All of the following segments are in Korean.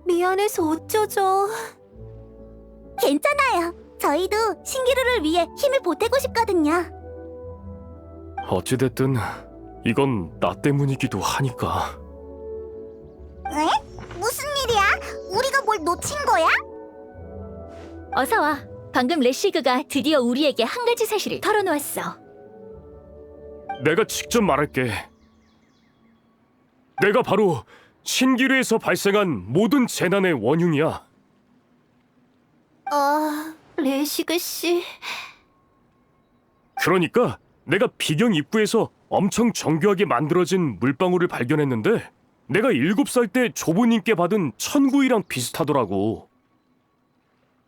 미안해서 어쩌죠. 괜찮아요. 저희도 신기루를 위해 힘을 보태고 싶거든요. 어찌됐든 이건 나 때문이기도 하니까. 에? 무슨 일이야? 우리가 뭘 놓친 거야? 어서 와. 방금 레시그가 드디어 우리에게 한 가지 사실을 털어놓았어. 내가 직접 말할게. 내가 바로 신기루에서 발생한 모든 재난의 원흉이야. 레시그 씨. 그러니까 내가 비경 입구에서 엄청 정교하게 만들어진 물방울을 발견했는데 내가 7살 때 조부님께 받은 천구이랑 비슷하더라고.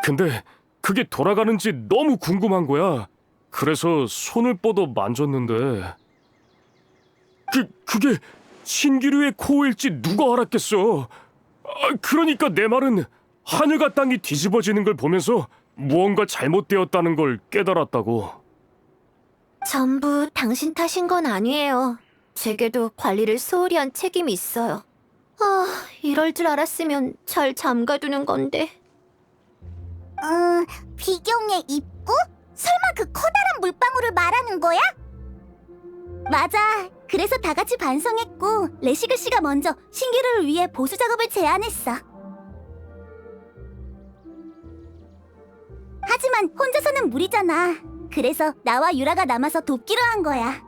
근데 그게 돌아가는지 너무 궁금한 거야. 그래서 손을 뻗어 만졌는데 그게 신기루의 코어일지 누가 알았겠어. 그러니까 내 말은 하늘과 땅이 뒤집어지는 걸 보면서 무언가 잘못되었다는 걸 깨달았다고. 전부 당신 탓인 건 아니에요. 제게도 관리를 소홀히 한 책임이 있어요. 이럴 줄 알았으면 잘 잠가두는 건데. 비경의 입구? 설마 그 커다란 물방울을 말하는 거야? 맞아. 그래서 다 같이 반성했고 레시그 씨가 먼저 신기루를 위해 보수 작업을 제안했어. 하지만 혼자서는 무리잖아. 그래서 나와 유라가 남아서 돕기로 한 거야.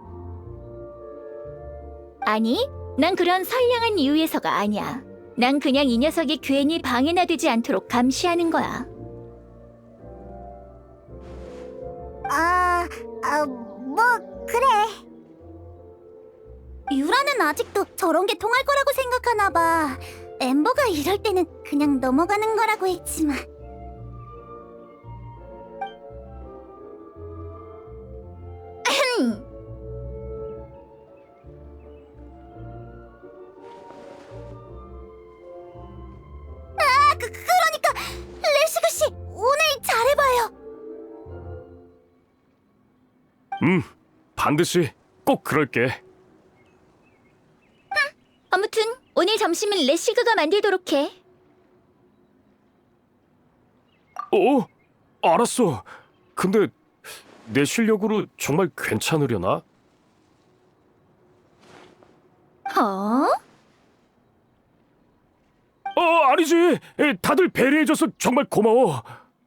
아니, 난 그런 선량한 이유에서가 아니야. 난 그냥 이 녀석이 괜히 방해나 되지 않도록 감시하는 거야. 뭐 그래. 유라는 아직도 저런 게 통할 거라고 생각하나 봐. 엠버가 이럴 때는 그냥 넘어가는 거라고 했지만. 그러니까 레시그 씨 오늘 잘해봐요. 반드시 꼭 그럴게. 아무튼 오늘 점심은 레시그가 만들도록 해. 알았어. 근데 내 실력으로 정말 괜찮으려나? 아니지. 다들 배려해줘서 정말 고마워.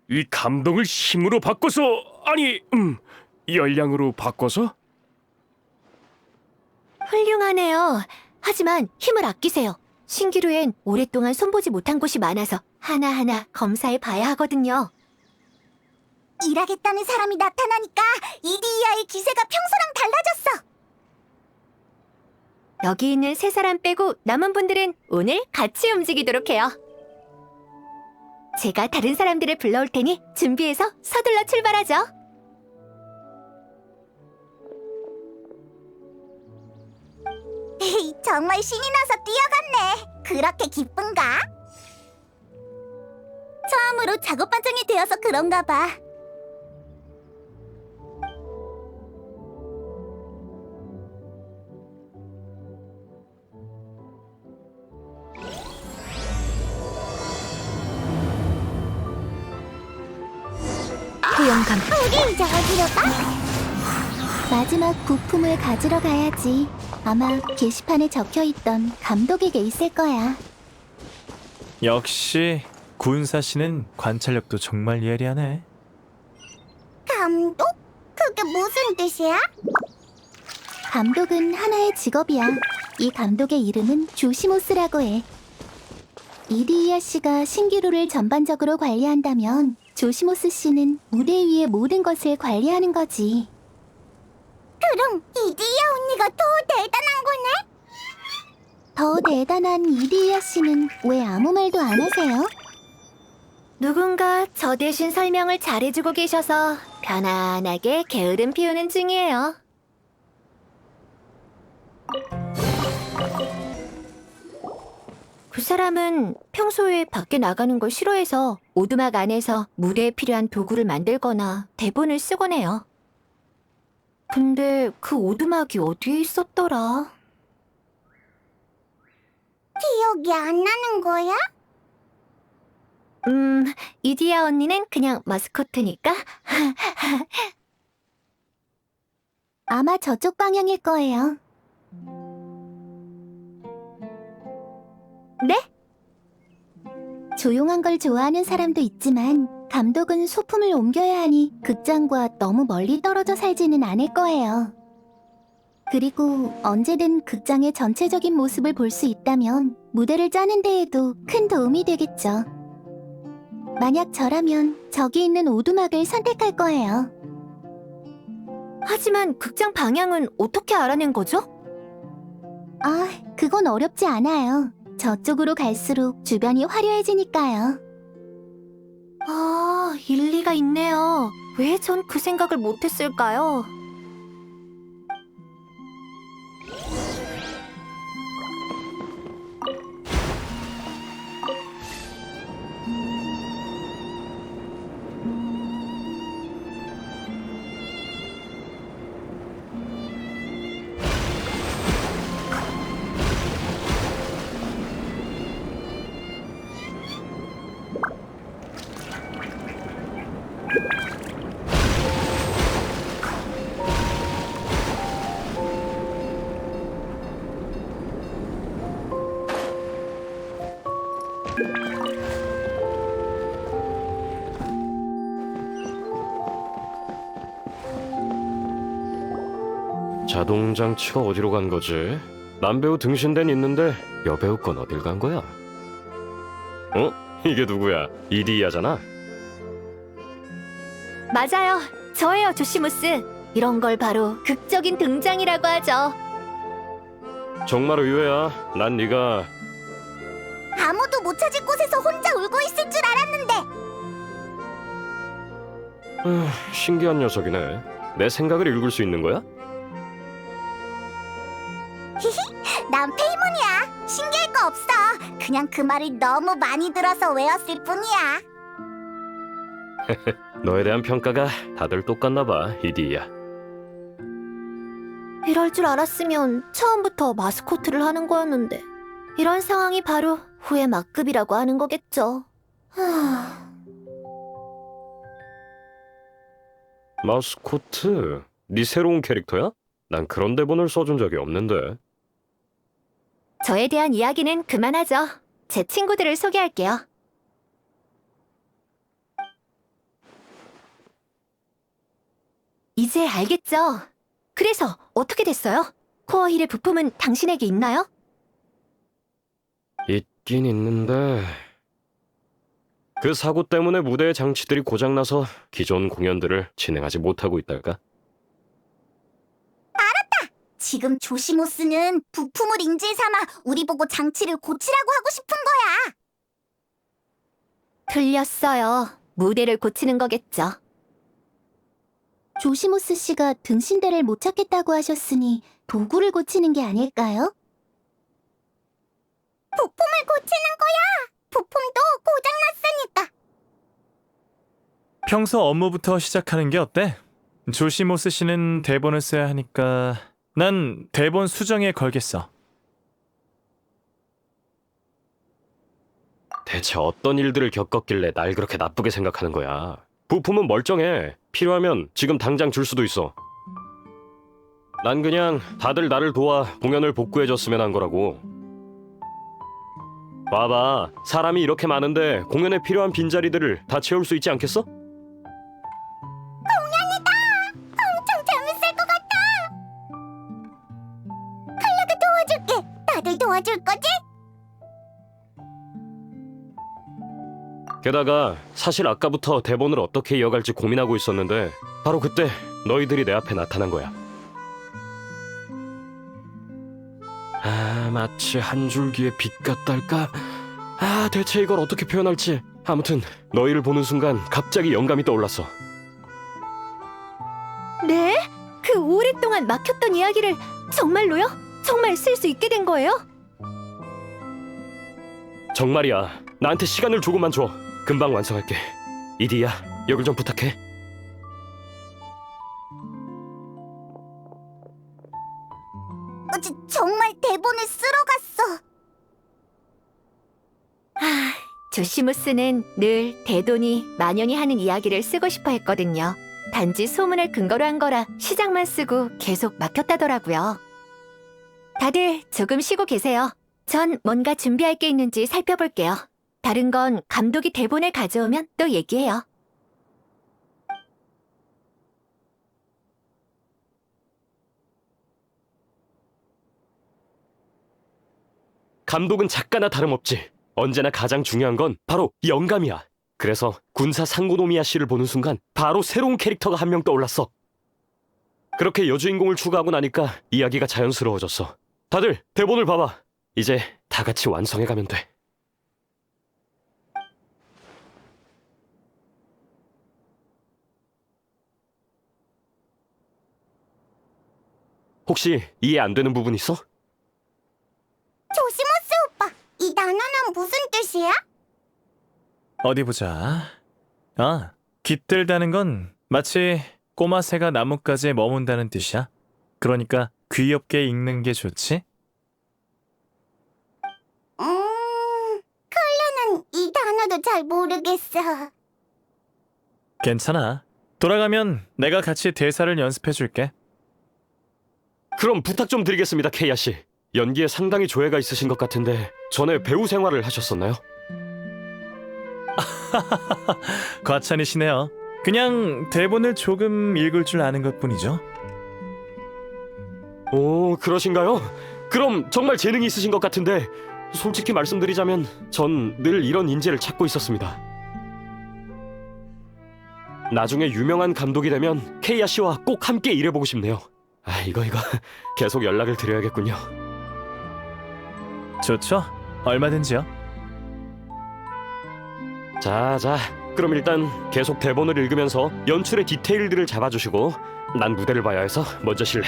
이 감동을 힘으로 바꿔서, 아니, 열량으로 바꿔서? 훌륭하네요. 하지만 힘을 아끼세요. 신기루엔 오랫동안 손보지 못한 곳이 많아서 하나하나 검사해 봐야 하거든요. 일하겠다는 사람이 나타나니까 이디이아의 기세가 평소랑 달라졌어. 여기 있는 세 사람 빼고 남은 분들은 오늘 같이 움직이도록 해요. 제가 다른 사람들을 불러올 테니 준비해서 서둘러 출발하죠. 정말 신이 나서 뛰어갔네. 그렇게 기쁜가? 처음으로 작업 반장이 되어서 그런가 봐. 고용감. 우리 이제 어디로 가? 마지막 부품을 가지러 가야지. 아마 게시판에 적혀있던 감독에게 있을 거야. 역시 군사 씨는 관찰력도 정말 예리하네. 감독? 그게 무슨 뜻이야? 감독은 하나의 직업이야. 이 감독의 이름은 조시모스라고 해. 이디이아 씨가 신기루를 전반적으로 관리한다면 조시모스 씨는 무대 위의 모든 것을 관리하는 거지. 그럼 이디이아 언니가 더 대단한 거네? 더 대단한 이디이아 씨는 왜 아무 말도 안 하세요? 누군가 저 대신 설명을 잘해주고 계셔서 편안하게 게으름 피우는 중이에요. 그 사람은 평소에 밖에 나가는 걸 싫어해서 오두막 안에서 무대에 필요한 도구를 만들거나 대본을 쓰곤 해요. 근데 그 오두막이 어디에 있었더라? 기억이 안 나는 거야? 이디야 언니는 그냥 마스코트니까. 아마 저쪽 방향일 거예요. 네? 조용한 걸 좋아하는 사람도 있지만 감독은 소품을 옮겨야 하니 극장과 너무 멀리 떨어져 살지는 않을 거예요. 그리고 언제든 극장의 전체적인 모습을 볼 수 있다면 무대를 짜는 데에도 큰 도움이 되겠죠. 만약 저라면 저기 있는 오두막을 선택할 거예요. 하지만 극장 방향은 어떻게 알아낸 거죠? 아, 그건 어렵지 않아요. 저쪽으로 갈수록 주변이 화려해지니까요. 아, 일리가 있네요. 왜 전 그 생각을 못했을까요? 자동 장치가 어디로 간 거지? 남배우 등신대는 있는데 여배우 건 어딜 간 거야? 어? 이게 누구야? 이디야잖아? 맞아요. 저예요, 조시무스. 이런 걸 바로 극적인 등장이라고 하죠. 정말 의외야. 난 네가 아무도 못 찾을 곳에서 혼자 울고 있을 줄 알았는데. 신기한 녀석이네. 내 생각을 읽을 수 있는 거야? 난 페이몬이야. 신기할 거 없어. 그냥 그 말을 너무 많이 들어서 외웠을 뿐이야. 너에 대한 평가가 다들 똑같나 봐, 이디야. 이럴 줄 알았으면 처음부터 마스코트를 하는 거였는데. 이런 상황이 바로 후회 막급이라고 하는 거겠죠. 마스코트? 네 새로운 캐릭터야? 난 그런 대본을 써준 적이 없는데. 저에 대한 이야기는 그만하죠. 제 친구들을 소개할게요. 이제 알겠죠? 그래서 어떻게 됐어요? 코어힐의 부품은 당신에게 있나요? 있긴 있는데 그 사고 때문에 무대의 장치들이 고장나서 기존 공연들을 진행하지 못하고 있달까? 지금 조시모스는 부품을 인질 삼아 우리 보고 장치를 고치라고 하고 싶은 거야. 틀렸어요. 무대를 고치는 거겠죠. 조시모스 씨가 등신대를 못 찾겠다고 하셨으니 도구를 고치는 게 아닐까요? 부품을 고치는 거야. 부품도 고장났으니까. 평소 업무부터 시작하는 게 어때? 조시모스 씨는 대본을 써야 하니까 난 대본 수정에 걸겠어. 대체 어떤 일들을 겪었길래 날 그렇게 나쁘게 생각하는 거야? 부품은 멀쩡해. 필요하면 지금 당장 줄 수도 있어. 난 그냥 다들 나를 도와 공연을 복구해줬으면 한 거라고. 봐봐, 사람이 이렇게 많은데 공연에 필요한 빈자리들을 다 채울 수 있지 않겠어? 엄청 재밌을 것 같아. 칼라가 도와줄게. 다들 도와줄 거지? 게다가 사실 아까부터 대본을 어떻게 이어갈지 고민하고 있었는데 바로 그때 너희들이 내 앞에 나타난 거야. 아, 마치 한 줄기의 빛 같달까? 아, 대체 이걸 어떻게 표현할지. 아무튼 너희를 보는 순간 갑자기 영감이 떠올랐어. 네? 그 오랫동안 막혔던 이야기를 정말로요? 정말 쓸 수 있게 된 거예요? 정말이야. 나한테 시간을 조금만 줘. 금방 완성할게. 이디야, 여길 좀 부탁해. 정말 대본을 쓰러 갔어. 조시무스는 늘 대돈이 만연히 하는 이야기를 쓰고 싶어 했거든요. 단지 소문을 근거로 한 거라 시작만 쓰고 계속 막혔다더라고요. 다들 조금 쉬고 계세요. 전 뭔가 준비할 게 있는지 살펴볼게요. 다른 건 감독이 대본을 가져오면 또 얘기해요. 감독은 작가나 다름없지. 언제나 가장 중요한 건 바로 영감이야. 그래서 군사 상고노미야 씨를 보는 순간 바로 새로운 캐릭터가 한 명 떠올랐어. 그렇게 여주인공을 추가하고 나니까 이야기가 자연스러워졌어. 다들 대본을 봐봐. 이제 다 같이 완성해가면 돼. 혹시 이해 안 되는 부분 있어? 조시모스 오빠, 이 단어는 무슨 뜻이야? 어디 보자. 아, 깃들다는 건 마치 꼬마 새가 나뭇가지에 머문다는 뜻이야. 그러니까 귀엽게 읽는 게 좋지? 클레는 이 단어도 잘 모르겠어. 괜찮아. 돌아가면 내가 같이 대사를 연습해 줄게. 그럼 부탁 좀 드리겠습니다, 케이아 씨. 연기에 상당히 조예가 있으신 것 같은데 전에 배우 생활을 하셨었나요? 과찬이시네요. 그냥 대본을 조금 읽을 줄 아는 것뿐이죠. 오, 그러신가요? 그럼 정말 재능이 있으신 것 같은데 솔직히 말씀드리자면 전 늘 이런 인재를 찾고 있었습니다. 나중에 유명한 감독이 되면 케이아 씨와 꼭 함께 일해보고 싶네요. 이거 계속 연락을 드려야겠군요. 좋죠? 얼마든지요. 자, 그럼 일단 계속 대본을 읽으면서 연출의 디테일들을 잡아주시고 난 무대를 봐야 해서 먼저 실례.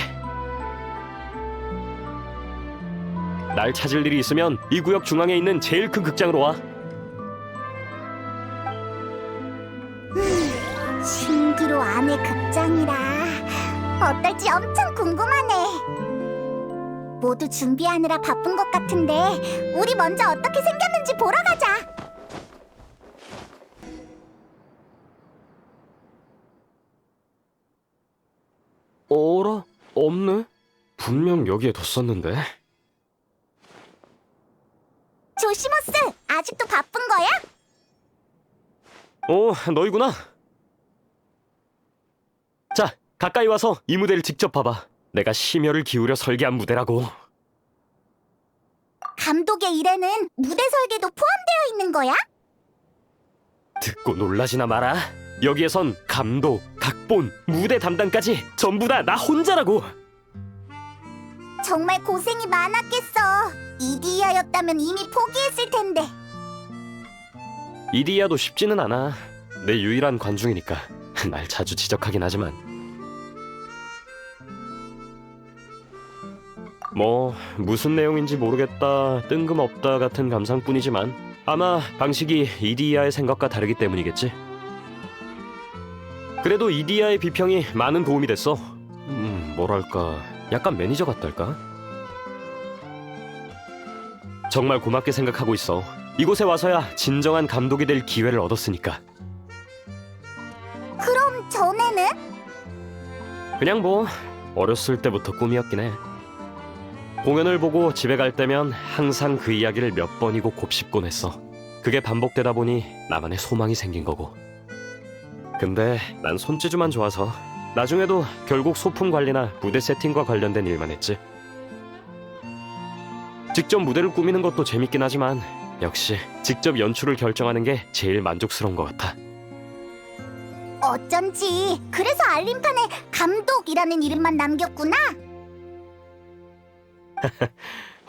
날 찾을 일이 있으면 이 구역 중앙에 있는 제일 큰 극장으로 와. 신기루 안의 극장이라 어떨지 엄청 궁금하네. 모두 준비하느라 바쁜 것 같은데 우리 먼저 어떻게 생겼는지 보러 가자. 어라? 없네? 분명 여기에 뒀었는데. 조시모스, 아직도 바쁜 거야? 너희구나. 자, 가까이 와서 이 무대를 직접 봐봐. 내가 심혈을 기울여 설계한 무대라고. 감독의 일에는 무대 설계도 포함되어 있는 거야? 듣고 놀라지나 마라. 여기에선 감독, 각본, 무대 담당까지 전부 다 나 혼자라고. 정말 고생이 많았겠어. 이디야였다면 이미 포기했을 텐데. 이디야도 쉽지는 않아. 내 유일한 관중이니까 날 자주 지적하긴 하지만. 뭐 무슨 내용인지 모르겠다, 뜬금없다 같은 감상뿐이지만 아마 방식이 이디야의 생각과 다르기 때문이겠지. 그래도 이디야의 비평이 많은 도움이 됐어. 뭐랄까, 약간 매니저 같달까? 정말 고맙게 생각하고 있어. 이곳에 와서야 진정한 감독이 될 기회를 얻었으니까. 그럼 전에는? 그냥 뭐 어렸을 때부터 꿈이었긴 해. 공연을 보고 집에 갈 때면 항상 그 이야기를 몇 번이고 곱씹곤 했어. 그게 반복되다 보니 나만의 소망이 생긴 거고. 근데 난 손재주만 좋아서 나중에도 결국 소품 관리나 무대 세팅과 관련된 일만 했지. 직접 무대를 꾸미는 것도 재밌긴 하지만 역시 직접 연출을 결정하는 게 제일 만족스러운 것 같아. 어쩐지 그래서 알림판에 감독이라는 이름만 남겼구나.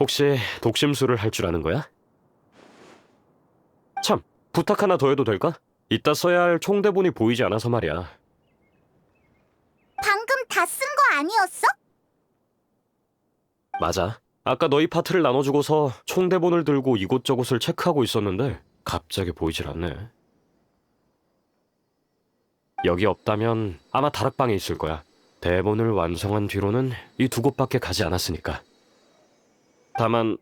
혹시 독심술을 할 줄 아는 거야? 참, 부탁 하나 더 해도 될까? 이따 써야 할 총대본이 보이지 않아서 말이야. 방금 다 쓴 거 아니었어? 맞아. 아까 너희 파트를 나눠주고서 총대본을 들고 이곳저곳을 체크하고 있었는데 갑자기 보이질 않네. 여기 없다면 아마 다락방에 있을 거야. 대본을 완성한 뒤로는 이 두 곳밖에 가지 않았으니까. 다만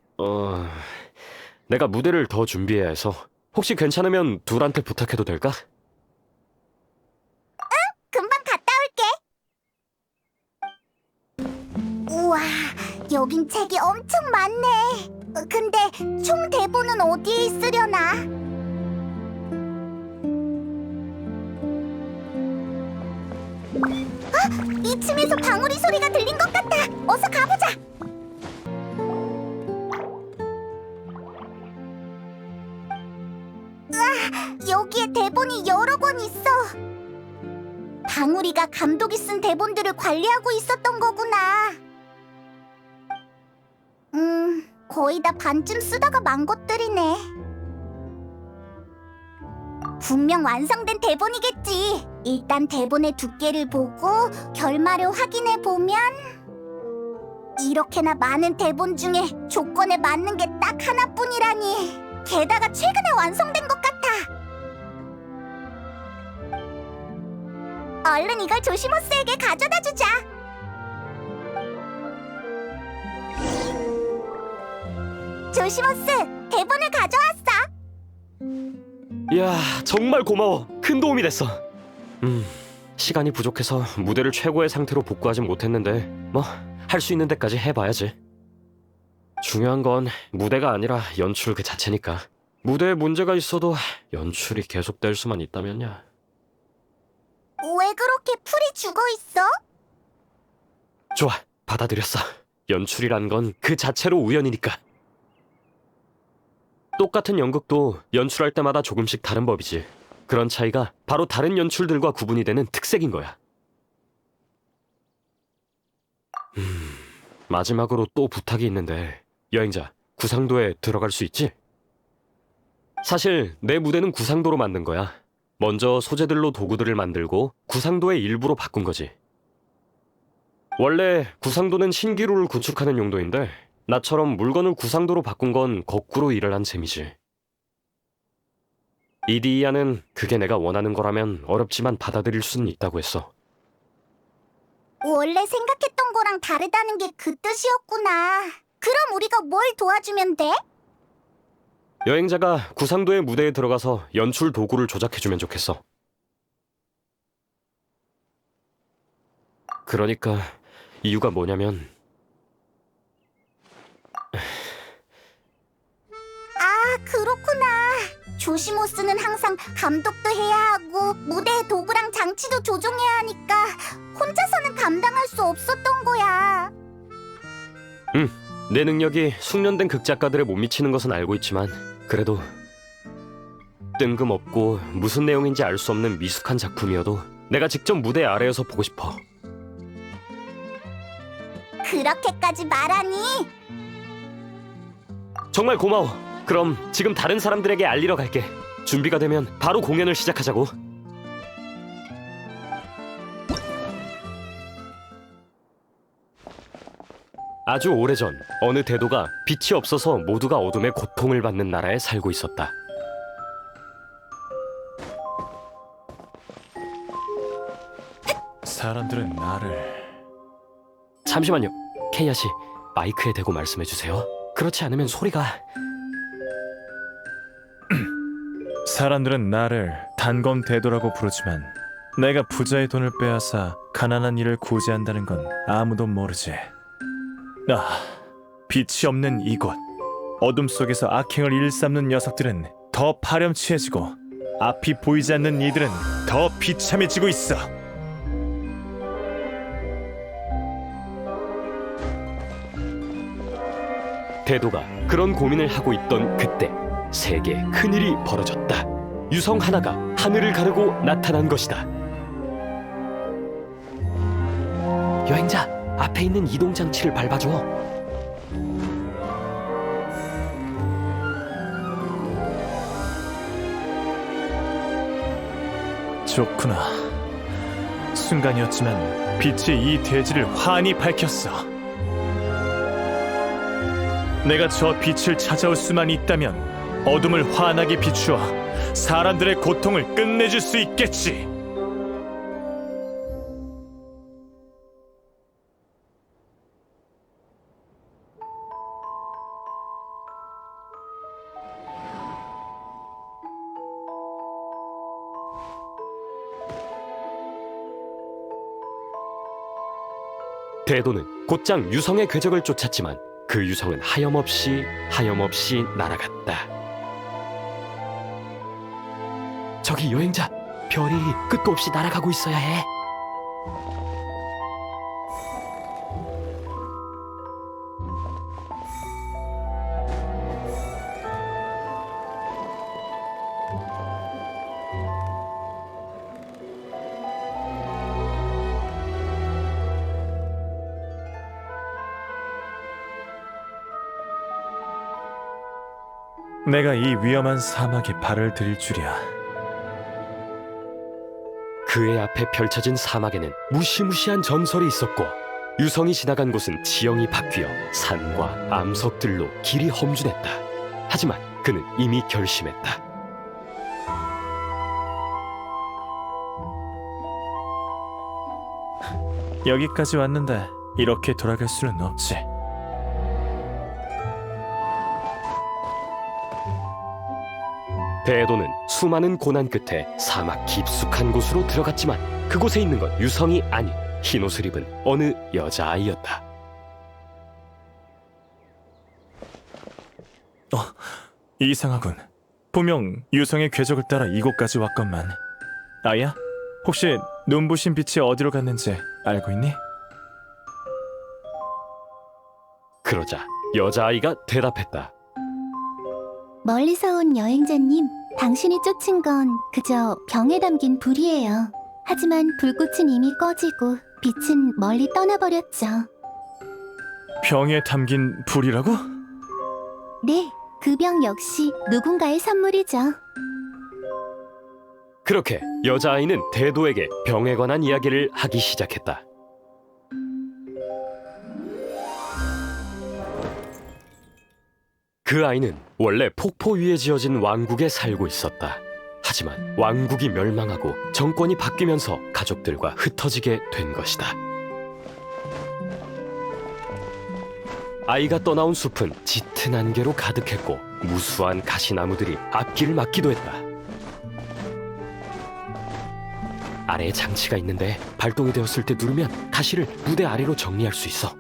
내가 무대를 더 준비해야 해서 혹시 괜찮으면 둘한테 부탁해도 될까? 금방 갔다 올게. 우와, 여긴 책이 엄청 많네. 근데 총 대본은 어디에 있으려나? 이쯤에서 방울이 소리가 들린 것 같다. 어서 가보자. 여기에 대본이 여러 권 있어. 방울이가 감독이 쓴 대본들을 관리하고 있었던 거구나. 거의 다 반쯤 쓰다가 만 것들이네. 분명 완성된 대본이겠지. 일단 대본의 두께를 보고 결말을 확인해 보면 이렇게나 많은 대본 중에 조건에 맞는 게 딱 하나뿐이라니. 게다가 최근에 완성된 것 같아. 얼른 이걸 조시모스에게 가져다 주자. 조시모스, 대본을 가져왔어. 이야, 정말 고마워. 큰 도움이 됐어. 시간이 부족해서 무대를 최고의 상태로 복구하진 못했는데 뭐 할 수 있는 데까지 해봐야지. 중요한 건 무대가 아니라 연출 그 자체니까. 무대에 문제가 있어도 연출이 계속될 수만 있다면야. 왜 그렇게 풀이 죽어있어? 좋아, 받아들였어. 연출이란 건 그 자체로 우연이니까. 똑같은 연극도 연출할 때마다 조금씩 다른 법이지. 그런 차이가 바로 다른 연출들과 구분이 되는 특색인 거야. 마지막으로 또 부탁이 있는데, 여행자, 구상도에 들어갈 수 있지? 사실 내 무대는 구상도로 만든 거야. 먼저 소재들로 도구들을 만들고 구상도의 일부로 바꾼 거지. 원래 구상도는 신기루를 구축하는 용도인데 나처럼 물건을 구상도로 바꾼 건 거꾸로 일을 한 셈이지. 이디야는 그게 내가 원하는 거라면 어렵지만 받아들일 수는 있다고 했어. 원래 생각했던 거랑 다르다는 게 그 뜻이었구나. 그럼 우리가 뭘 도와주면 돼? 여행자가 구상도의 무대에 들어가서 연출 도구를 조작해주면 좋겠어. 그러니까 이유가 뭐냐면 그렇구나. 조시모스는 항상 감독도 해야 하고 무대의 도구랑 장치도 조종해야 하니까 혼자서는 감당할 수 없었던 거야. 내 능력이 숙련된 극작가들에 못 미치는 것은 알고 있지만 그래도 뜬금없고 무슨 내용인지 알 수 없는 미숙한 작품이어도 내가 직접 무대 아래에서 보고 싶어. 그렇게까지 말하니? 정말 고마워. 그럼 지금 다른 사람들에게 알리러 갈게. 준비가 되면 바로 공연을 시작하자고. 아주 오래전 어느 대도가 빛이 없어서 모두가 어둠의 고통을 받는 나라에 살고 있었다. 사람들은 나를 잠시만요. 케이아 씨, 마이크에 대고 말씀해 주세요. 그렇지 않으면 소리가... 사람들은 나를 단검 대도라고 부르지만 내가 부자의 돈을 빼앗아 가난한 이를 구제한다는 건 아무도 모르지. 빛이 없는 이곳, 어둠 속에서 악행을 일삼는 녀석들은 더 파렴치해지고 앞이 보이지 않는 이들은 더 비참해지고 있어. 대도가 그런 고민을 하고 있던 그때 세계에 큰일이 벌어졌다. 유성 하나가 하늘을 가르고 나타난 것이다. 여행자, 앞에 있는 이동장치를 밟아줘. 좋구나. 순간이었지만 빛이 이 대지를 환히 밝혔어. 내가 저 빛을 찾아올 수만 있다면 어둠을 환하게 비추어 사람들의 고통을 끝내줄 수 있겠지. 대도는 곧장 유성의 궤적을 쫓았지만 그 유성은 하염없이 날아갔다. 저기 여행자, 별이 끝도 없이 날아가고 있어야 해. 내가 이 위험한 사막에 발을 들일 줄이야. 그의 앞에 펼쳐진 사막에는 무시무시한 전설이 있었고 유성이 지나간 곳은 지형이 바뀌어 산과 암석들로 길이 험준했다. 하지만 그는 이미 결심했다. 여기까지 왔는데 이렇게 돌아갈 수는 없지. 대도는 수많은 고난 끝에 사막 깊숙한 곳으로 들어갔지만 그곳에 있는 건 유성이 아닌 흰옷을 입은 어느 여자아이였다. 이상하군. 분명 유성의 궤적을 따라 이곳까지 왔건만. 아이야, 혹시 눈부신 빛이 어디로 갔는지 알고 있니? 그러자 여자아이가 대답했다. 멀리서 온 여행자님, 당신이 쫓은 건 그저 병에 담긴 불이에요. 하지만 불꽃은 이미 꺼지고 빛은 멀리 떠나버렸죠. 병에 담긴 불이라고? 네, 그 병 역시 누군가의 선물이죠. 그렇게 여자아이는 대도에게 병에 관한 이야기를 하기 시작했다. 그 아이는 원래 폭포 위에 지어진 왕국에 살고 있었다. 하지만 왕국이 멸망하고 정권이 바뀌면서 가족들과 흩어지게 된 것이다. 아이가 떠나온 숲은 짙은 안개로 가득했고 무수한 가시나무들이 앞길을 막기도 했다. 아래에 장치가 있는데 발동이 되었을 때 누르면 가시를 무대 아래로 정리할 수 있어.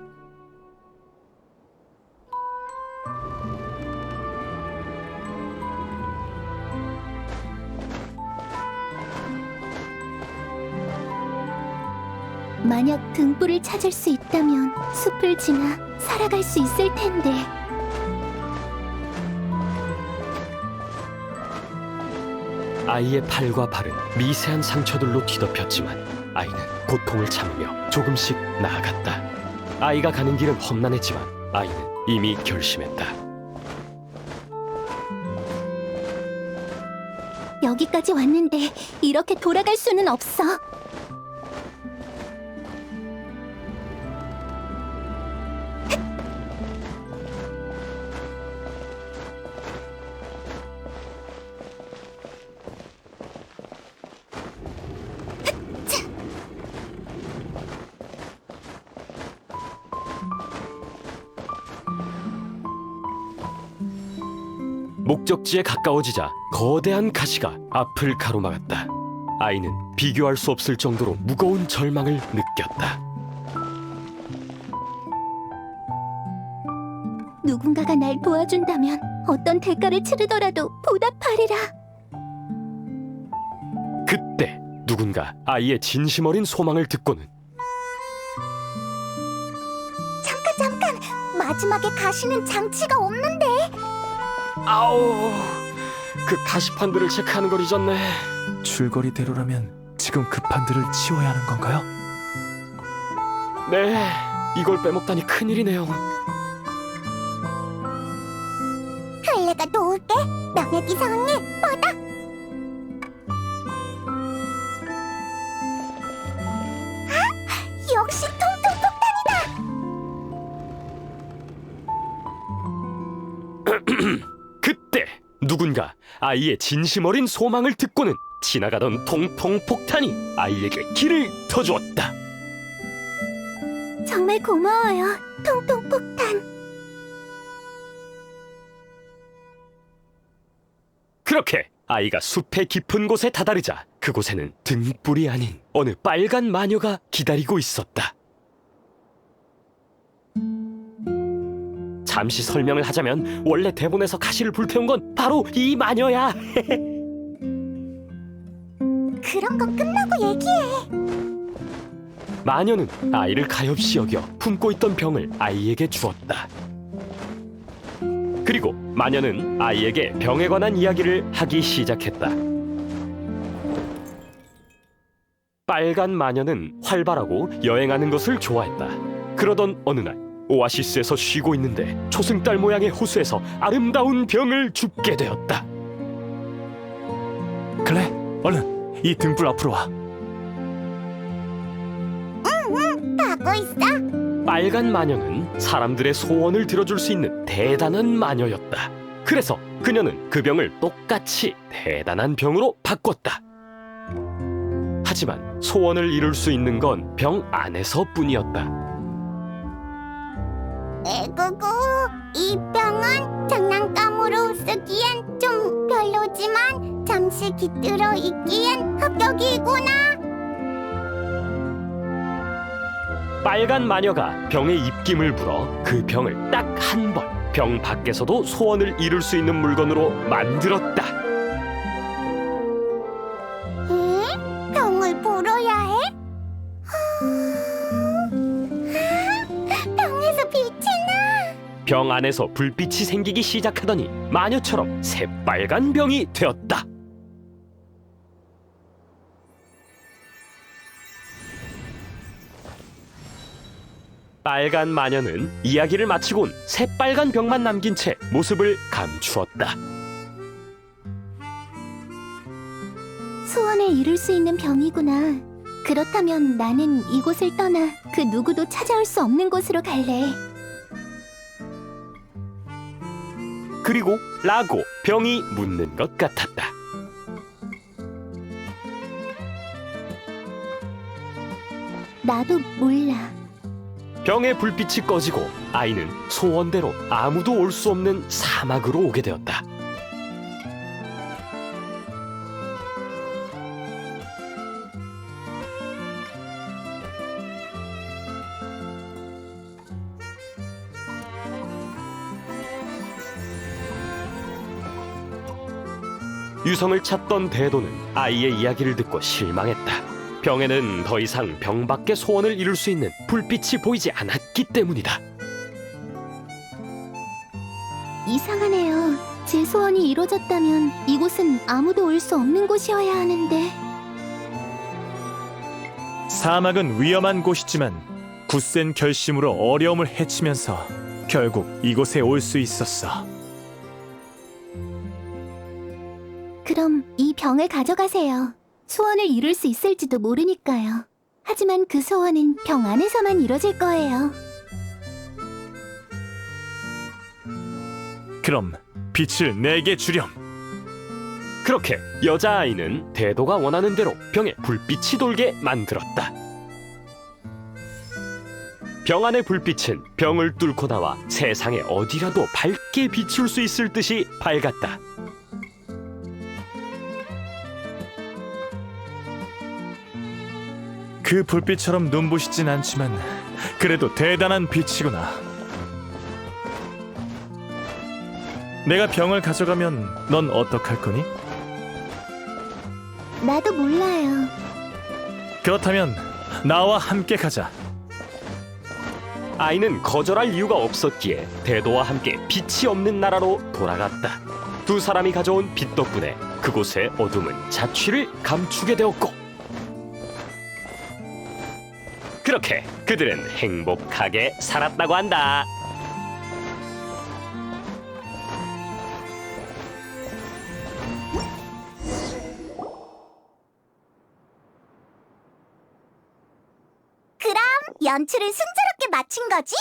만약 등불을 찾을 수 있다면 숲을 지나 살아갈 수 있을 텐데. 아이의 팔과 발은 미세한 상처들로 뒤덮였지만 아이는 고통을 참으며 조금씩 나아갔다. 아이가 가는 길은 험난했지만 아이는 이미 결심했다. 여기까지 왔는데 이렇게 돌아갈 수는 없어. 목적지에 가까워지자 거대한 가시가 앞을 가로막았다. 아이는 비교할 수 없을 정도로 무거운 절망을 느꼈다. 누군가가 날 도와준다면 어떤 대가를 치르더라도 보답하리라. 그때 누군가 아이의 진심 어린 소망을 듣고는 잠깐! 마지막에 가시는 장치가 없는데. 아우, 그 가시판들을 체크하는 걸 잊었네. 줄거리대로라면 지금 그 판들을 치워야 하는 건가요? 네, 이걸 빼먹다니 큰일이네요. 내가 도울게. 명예기사언니 받아. 역시 통통폭탄이다. 그때 누군가 아이의 진심 어린 소망을 듣고는 지나가던 통통폭탄이 아이에게 길을 터주었다. 정말 고마워요, 통통폭탄. 그렇게 아이가 숲의 깊은 곳에 다다르자 그곳에는 등불이 아닌 어느 빨간 마녀가 기다리고 있었다. 잠시 설명을 하자면 원래 대본에서 가시를 불태운 건 바로 이 마녀야. 그런 거 끝나고 얘기해. 마녀는 아이를 가엾이 여겨 품고 있던 병을 아이에게 주었다. 그리고 마녀는 아이에게 병에 관한 이야기를 하기 시작했다. 빨간 마녀는 활발하고 여행하는 것을 좋아했다. 그러던 어느 날 오아시스에서 쉬고 있는데 초승달 모양의 호수에서 아름다운 병을 줍게 되었다. 클레, 얼른 이 등불 앞으로 와. 가고 있어. 빨간 마녀는 사람들의 소원을 들어줄 수 있는 대단한 마녀였다. 그래서 그녀는 그 병을 똑같이 대단한 병으로 바꿨다. 하지만 소원을 이룰 수 있는 건 병 안에서뿐이었다. 에구구, 이 병은 장난감으로 쓰기엔 좀 별로지만 잠시 깃들어 있기엔 합격이구나. 빨간 마녀가 병에 입김을 불어 그 병을 딱 한 번 병 밖에서도 소원을 이룰 수 있는 물건으로 만들었다. 에? 병을 불어야 해? 병에서 빛이 나. 병 안에서 불빛이 생기기 시작하더니 마녀처럼 새빨간 병이 되었다. 빨간 마녀는 이야기를 마치곤 새빨간 병만 남긴 채 모습을 감추었다. 소원을 이룰 수 있는 병이구나. 그렇다면 나는 이곳을 떠나 그 누구도 찾아올 수 없는 곳으로 갈래. 그리고 라고 병이 묻는 것 같았다. 나도 몰라. 병의 불빛이 꺼지고 아이는 소원대로 아무도 올 수 없는 사막으로 오게 되었다. 유성을 찾던 대도는 아이의 이야기를 듣고 실망했다. 병에는 더 이상 병 밖의 소원을 이룰 수 있는 불빛이 보이지 않았기 때문이다. 이상하네요. 제 소원이 이루어졌다면 이곳은 아무도 올 수 없는 곳이어야 하는데. 사막은 위험한 곳이지만 굳센 결심으로 어려움을 헤치면서 결국 이곳에 올 수 있었어. 그럼 이 병을 가져가세요. 소원을 이룰 수 있을지도 모르니까요. 하지만 그 소원은 병 안에서만 이뤄질 거예요. 그럼 빛을 내게 주렴. 그렇게 여자아이는 대도가 원하는 대로 병에 불빛이 돌게 만들었다. 병 안의 불빛은 병을 뚫고 나와 세상에 어디라도 밝게 비출 수 있을 듯이 밝았다. 그 불빛처럼 눈부시진 않지만 그래도 대단한 빛이구나. 내가 병을 가져가면 넌 어떡할 거니? 나도 몰라요. 그렇다면 나와 함께 가자. 아이는 거절할 이유가 없었기에 대도와 함께 빛이 없는 나라로 돌아갔다. 두 사람이 가져온 빛 덕분에 그곳의 어둠은 자취를 감추게 되었고, 그렇게 그들은 행복하게 살았다고 한다. 그럼 연출을 순조롭게 마친 거지?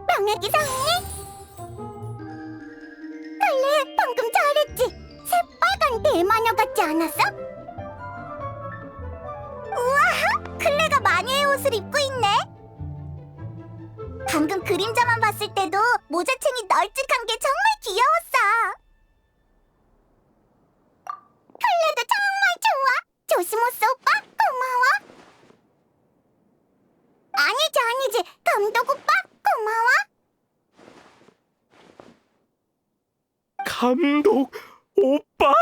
병의 기상이 칼레, 방금 잘했지? 새빨간 대마녀 같지 않았어? 우와, 클레가 마녀의 옷을 입고 있네. 방금 그림자만 봤을 때도 모자챙이 널찍한 게 정말 귀여웠어. 클레도 정말 조시모스 오빠 고마워. 아니지 감독 오빠 고마워. 감독 오빠?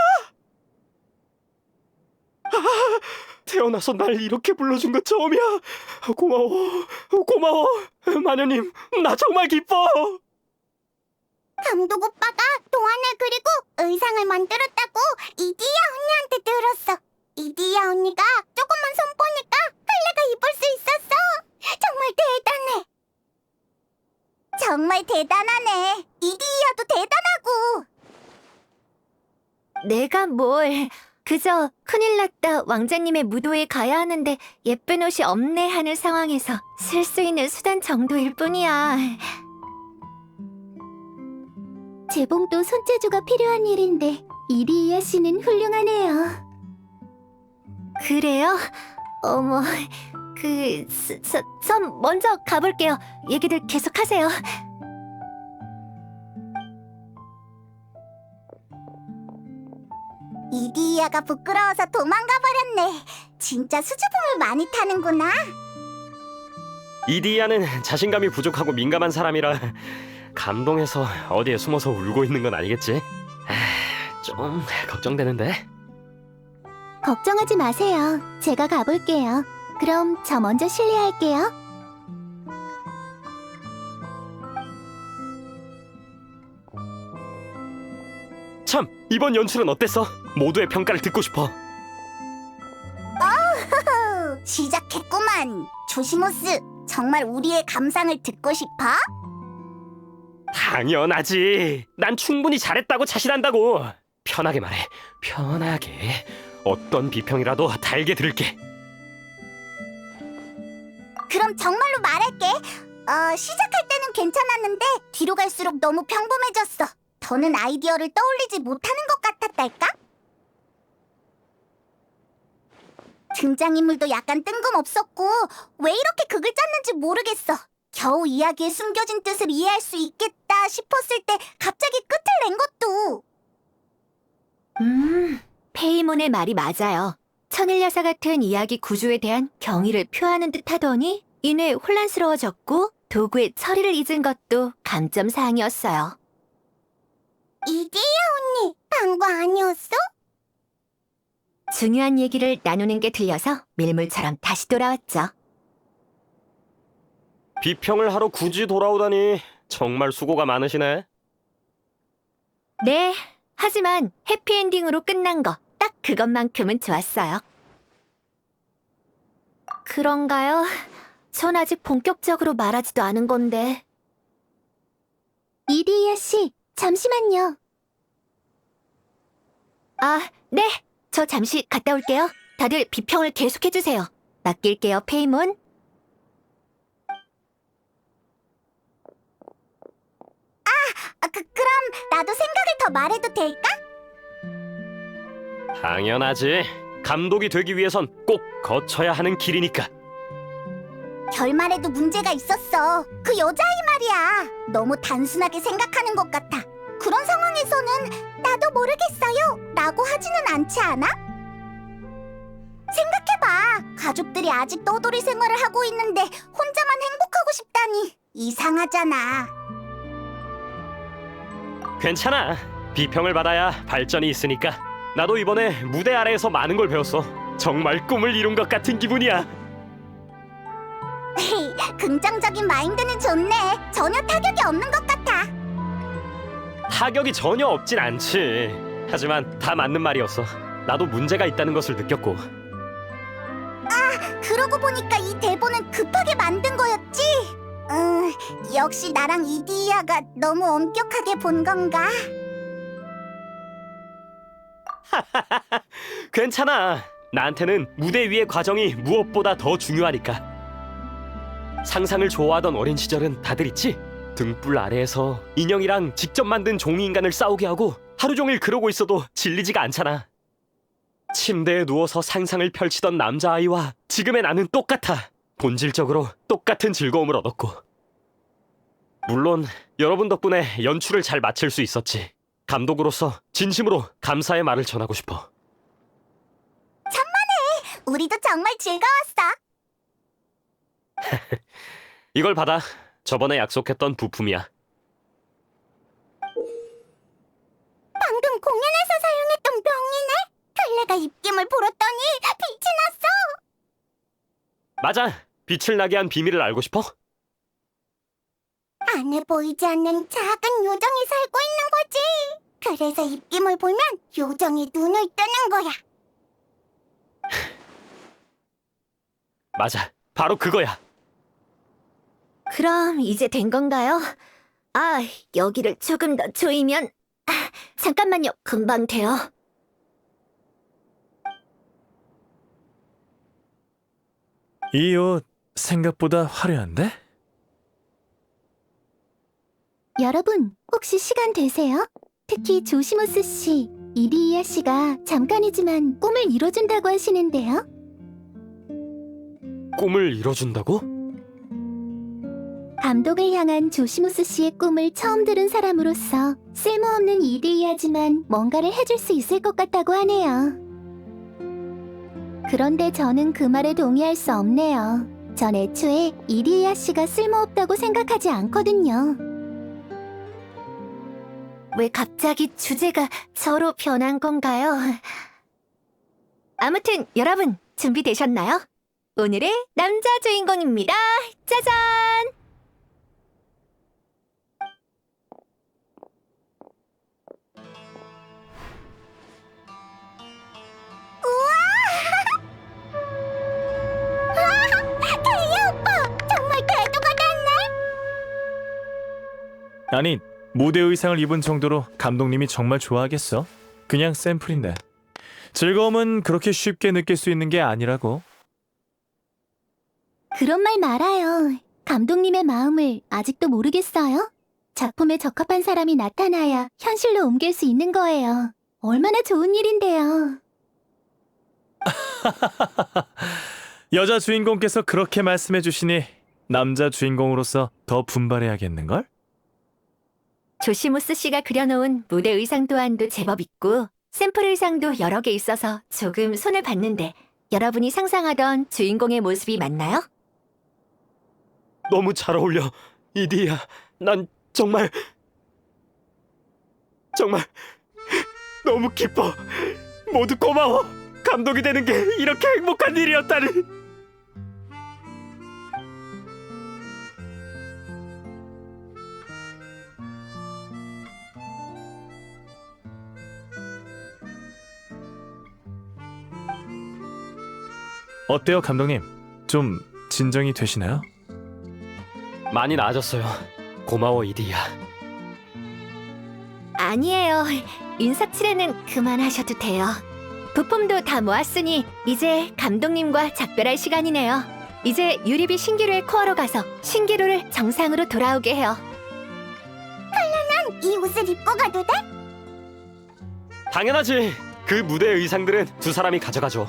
태어나서 날 이렇게 불러준 거 처음이야. 고마워. 마녀님, 나 정말 기뻐. 감독 오빠가 동안을 그리고 의상을 만들었다고 이디야 언니한테 들었어. 이디야 언니가 조금만 손보니까 클레가 입을 수 있었어. 정말 대단해. 정말 대단하네. 이디야도 대단하고. 내가 뭘... 그저 큰일 났다 왕자님의 무도에 가야 하는데 예쁜 옷이 없네 하는 상황에서 쓸 수 있는 수단 정도일 뿐이야. 재봉도 손재주가 필요한 일인데 이디야 씨는 훌륭하네요. 그래요? 어머... 전 먼저 가볼게요. 얘기들 계속하세요. 이디야가 부끄러워서 도망가 버렸네. 진짜 수줍음을 많이 타는구나. 이디야는 자신감이 부족하고 민감한 사람이라 감동해서 어디에 숨어서 울고 있는 건 아니겠지? 좀 걱정되는데. 걱정하지 마세요. 제가 가볼게요. 그럼 저 먼저 실례할게요. 참, 이번 연출은 어땠어? 모두의 평가를 듣고 싶어. 시작했구만. 조시모스, 정말 우리의 감상을 듣고 싶어? 당연하지. 난 충분히 잘했다고 자신한다고. 편하게 말해. 편하게. 어떤 비평이라도 달게 들을게. 그럼 정말로 말할게. 시작할 때는 괜찮았는데 뒤로 갈수록 너무 평범해졌어. 더는 아이디어를 떠올리지 못하는 것 같았달까? 등장인물도 약간 뜬금없었고 왜 이렇게 극을 짰는지 모르겠어. 겨우 이야기에 숨겨진 뜻을 이해할 수 있겠다 싶었을 때 갑자기 끝을 낸 것도. 페이몬의 말이 맞아요. 천일여사 같은 이야기 구조에 대한 경의를 표하는 듯 하더니 이내 혼란스러워졌고 도구의 처리를 잊은 것도 감점사항이었어요. 이디야 언니, 단 거 아니었어? 중요한 얘기를 나누는 게 들려서 밀물처럼 다시 돌아왔죠. 비평을 하러 굳이 돌아오다니 정말 수고가 많으시네. 네, 하지만 해피엔딩으로 끝난 거 딱 그것만큼은 좋았어요. 그런가요? 전 아직 본격적으로 말하지도 않은 건데. 이디야 씨, 잠시만요. 아, 네. 저 잠시 갔다 올게요. 다들 비평을 계속해주세요. 맡길게요, 페이몬. 그럼 나도 생각을 더 말해도 될까? 당연하지. 감독이 되기 위해선 꼭 거쳐야 하는 길이니까. 결말에도 문제가 있었어. 그 여자아이 말이야. 너무 단순하게 생각하는 것 같아. 그런 상황에서는 나도 모르겠어요 라고 하지는 않지 않아? 생각해봐. 가족들이 아직 떠돌이 생활을 하고 있는데 혼자만 행복하고 싶다니 이상하잖아. 괜찮아. 비평을 받아야 발전이 있으니까. 나도 이번에 무대 아래에서 많은 걸 배웠어. 정말 꿈을 이룬 것 같은 기분이야. 긍정적인 마인드는 좋네. 전혀 타격이 없는 것 같아. 타격이 전혀 없진 않지. 하지만 다 맞는 말이었어. 나도 문제가 있다는 것을 느꼈고. 그러고 보니까 이 대본은 급하게 만든 거였지? 역시 나랑 이디야가 너무 엄격하게 본 건가? 괜찮아. 나한테는 무대 위의 과정이 무엇보다 더 중요하니까. 상상을 좋아하던 어린 시절은 다들 있지? 등불 아래에서 인형이랑 직접 만든 종이인간을 싸우게 하고 하루 종일 그러고 있어도 질리지가 않잖아. 침대에 누워서 상상을 펼치던 남자아이와 지금의 나는 똑같아. 본질적으로 똑같은 즐거움을 얻었고. 물론 여러분 덕분에 연출을 잘 마칠 수 있었지. 감독으로서 진심으로 감사의 말을 전하고 싶어. 우리도 정말 즐거웠어. 이걸 받아. 저번에 약속했던 부품이야. 방금 공연에서 사용했던 병이네. 클레가 입김을 불었더니 빛이 났어. 맞아. 빛을 나게 한 비밀을 알고 싶어? 안에 보이지 않는 작은 요정이 살고 있는 거지. 그래서 입김을 보면 요정이 눈을 뜨는 거야. 맞아. 바로 그거야. 그럼 이제 된 건가요? 아, 여기를 조금 더 조이면... 잠깐만요. 금방 돼요. 이 옷 생각보다 화려한데? 여러분, 혹시 시간 되세요? 특히 조시모스 씨, 이리이아 씨가 잠깐이지만 꿈을 이뤄준다고 하시는데요. 꿈을 이뤄준다고? 감독을 향한 조시모스 씨의 꿈을 처음 들은 사람으로서 쓸모없는 이리이아지만 뭔가를 해줄 수 있을 것 같다고 하네요. 그런데 저는 그 말에 동의할 수 없네요. 전 애초에 이리이아 씨가 쓸모없다고 생각하지 않거든요. 왜 갑자기 주제가 저로 변한 건가요? 아무튼 여러분 준비되셨나요? 오늘의 남자 주인공입니다. 짜잔! 태희 오빠, 정말 대도가 됐네. 아니, 무대 의상을 입은 정도로 감독님이 정말 좋아하겠어? 그냥 샘플인데. 즐거움은 그렇게 쉽게 느낄 수 있는 게 아니라고. 그런 말 말아요. 감독님의 마음을 아직도 모르겠어요? 작품에 적합한 사람이 나타나야 현실로 옮길 수 있는 거예요. 얼마나 좋은 일인데요. 여자 주인공께서 그렇게 말씀해 주시니 남자 주인공으로서 더 분발해야겠는걸? 조시모스 씨가 그려놓은 무대 의상 또한도 제법 있고 샘플 의상도 여러 개 있어서 조금 손을 봤는데 여러분이 상상하던 주인공의 모습이 맞나요? 너무 잘 어울려. 이디야. 난 정말 너무 기뻐. 모두 고마워. 감독이 되는 게 이렇게 행복한 일이었다니. 어때요, 감독님? 좀 진정이 되시나요? 많이 나아졌어요. 고마워, 이디야. 아니에요. 인사치레는 그만하셔도 돼요. 부품도 다 모았으니 이제 감독님과 작별할 시간이네요. 이제 유리비 신기루의 코어로 가서 신기루를 정상으로 돌아오게 해요. 이 옷을 입고 가도 돼? 당연하지. 그 무대 의상들은 두 사람이 가져가줘.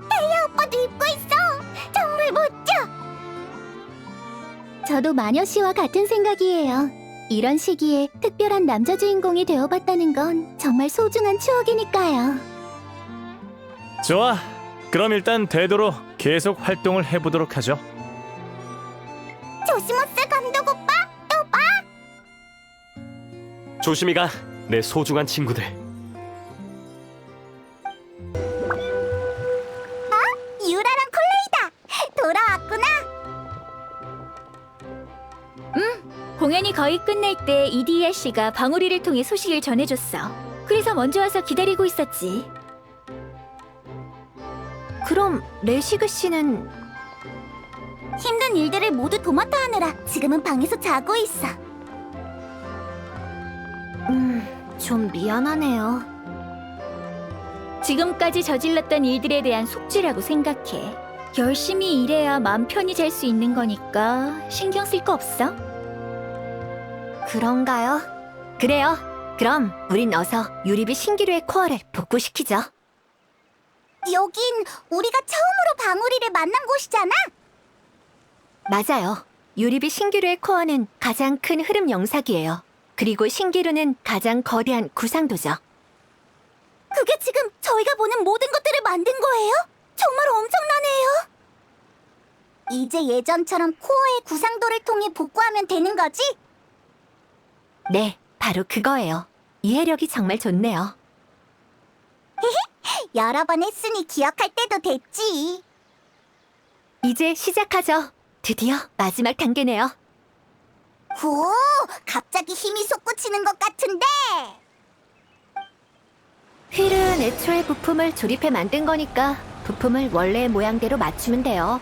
태희 오빠도 입고 있어. 정말 멋져. 저도 마녀 씨와 같은 생각이에요. 이런 시기에 특별한 남자 주인공이 되어봤다는 건 정말 소중한 추억이니까요. 좋아. 그럼 일단 되도록 계속 활동을 해보도록 하죠. 조시모스 감독 오빠, 또 봐. 조심히 가. 내 소중한 친구들. 유라랑 콜레이다. 돌아왔구나. 공연이 거의 끝날 때 이디야 씨가 방울이를 통해 소식을 전해줬어. 그래서 먼저 와서 기다리고 있었지. 그럼 레시그 씨는 힘든 일들을 모두 도맡아 하느라 지금은 방에서 자고 있어. 좀 미안하네요. 지금까지 저질렀던 일들에 대한 속죄라고 생각해. 열심히 일해야 마음 편히 잘 수 있는 거니까 신경 쓸 거 없어? 그런가요? 그래요. 그럼 우린 어서 유리비 신기루의 코어를 복구시키죠. 여긴 우리가 처음으로 방울이를 만난 곳이잖아. 맞아요. 유리비 신기루의 코어는 가장 큰 흐름 영상이에요. 그리고 신기루는 가장 거대한 구상도죠. 그게 지금 저희가 보는 모든 것들을 만든 거예요? 정말 엄청나네요. 이제 예전처럼 코어의 구상도를 통해 복구하면 되는 거지? 네, 바로 그거예요. 이해력이 정말 좋네요. 여러 번 했으니 기억할 때도 됐지. 이제 시작하죠. 드디어 마지막 단계네요. 오, 갑자기 힘이 솟구치는 것 같은데. 휠은 애초에 부품을 조립해 만든 거니까 부품을 원래의 모양대로 맞추면 돼요.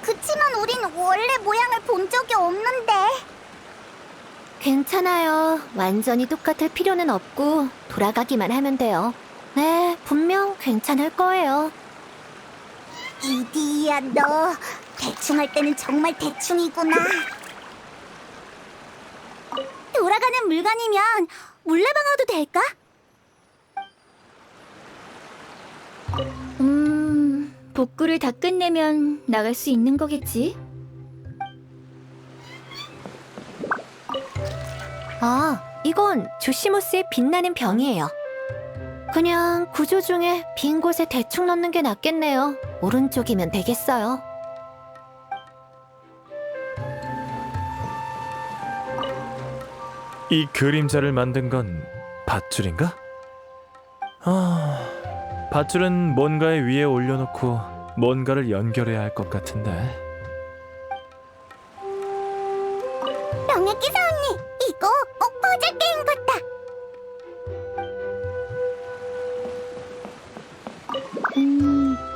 그치만 우린 원래 모양을 본 적이 없는데. 괜찮아요. 완전히 똑같을 필요는 없고 돌아가기만 하면 돼요. 네, 분명 괜찮을 거예요. 이디야, 너 대충 할 때는 정말 대충이구나. 돌아가는 물건이면 물레방아도 될까? 복구를 다 끝내면 나갈 수 있는 거겠지? 아, 이건 조시모스의 빛나는 병이에요. 그냥 구조 중에 빈 곳에 대충 넣는 게 낫겠네요. 오른쪽이면 되겠어요. 이 그림자를 만든 건 밧줄인가? 밧줄은 뭔가의 위에 올려놓고 뭔가를 연결해야 할 것 같은데. 병의 기사 언니, 이거 꼭 퍼즐 게임 같다.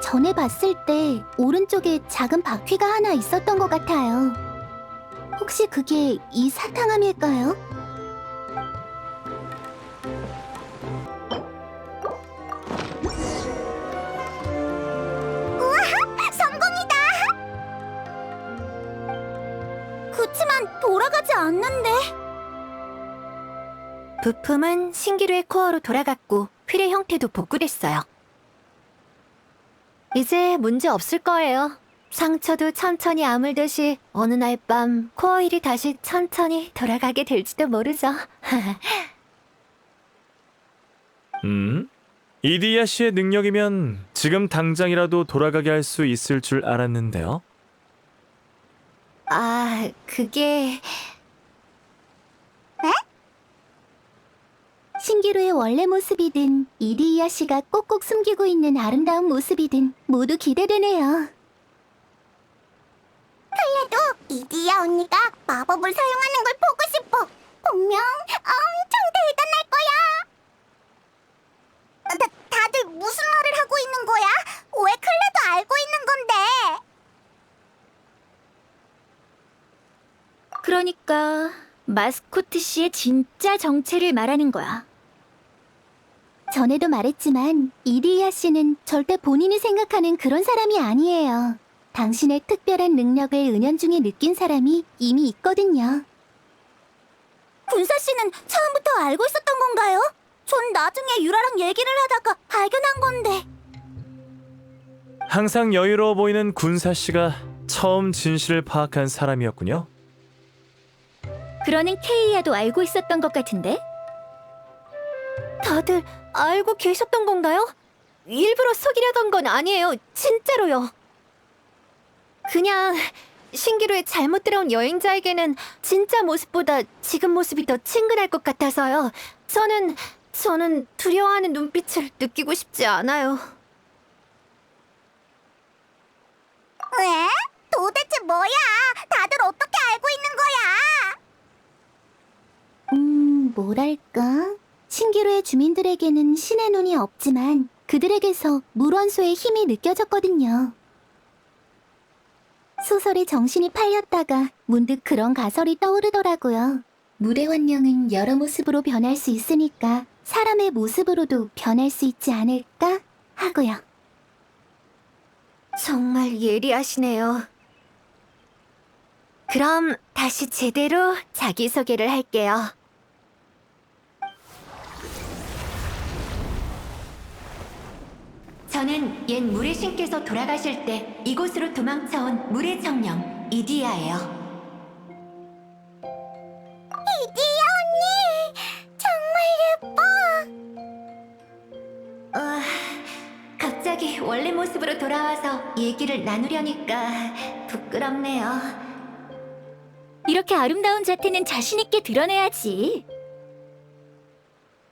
전에 봤을 때 오른쪽에 작은 바퀴가 하나 있었던 것 같아요. 혹시 그게 이 사탕함일까요? 성공이다! 그치만 돌아가지 않는데. 부품은 신기루의 코어로 돌아갔고 휠의 형태도 복구됐어요. 이제 문제 없을 거예요. 상처도 천천히 아물듯이 어느 날 밤 코어 휠이 다시 천천히 돌아가게 될지도 모르죠. 이디야 씨의 능력이면 지금 당장이라도 돌아가게 할 수 있을 줄 알았는데요. 아, 그게... 신기루의 원래 모습이든 이디야 씨가 꼭꼭 숨기고 있는 아름다운 모습이든 모두 기대되네요. 그래도 이디야 언니가 마법을 사용하는 걸 보고 싶어. 분명 엄청 대단할 거야. 다들 무슨 말을 하고 있는 거야? 왜 클레도 알고 있는 건데? 그러니까 마스코트 씨의 진짜 정체를 말하는 거야. 전에도 말했지만 이디야 씨는 절대 본인이 생각하는 그런 사람이 아니에요. 당신의 특별한 능력을 은연중에 느낀 사람이 이미 있거든요. 군사 씨는 처음부터 알고 있었던 건가요? 전 나중에 유라랑 얘기를 하다가 발견한 건데. 항상 여유로워 보이는 군사 씨가 처음 진실을 파악한 사람이었군요. 그러는 케이야도 알고 있었던 것 같은데? 다들 알고 계셨던 건가요? 일부러 속이려던 건 아니에요. 진짜로요. 그냥 신기루에 잘못 들어온 여행자에게는 진짜 모습보다 지금 모습이 더 친근할 것 같아서요. 저는 두려워하는 눈빛을 느끼고 싶지 않아요. 왜? 도대체 뭐야? 다들 어떻게 알고 있는 거야? 뭐랄까? 신기루의 주민들에게는 신의 눈이 없지만 그들에게서 물원소의 힘이 느껴졌거든요. 소설에 정신이 팔렸다가 문득 그런 가설이 떠오르더라고요. 물의 환영은 여러 모습으로 변할 수 있으니까 사람의 모습으로도 변할 수 있지 않을까 하고요. 정말 예리하시네요. 그럼 다시 제대로 자기소개를 할게요. 저는 옛 물의 신께서 돌아가실 때 이곳으로 도망쳐온 물의 정령 이디야예요. 이디야 언니, 정말 예뻐. 갑자기 원래 모습으로 돌아와서 얘기를 나누려니까 부끄럽네요. 이렇게 아름다운 자태는 자신있게 드러내야지.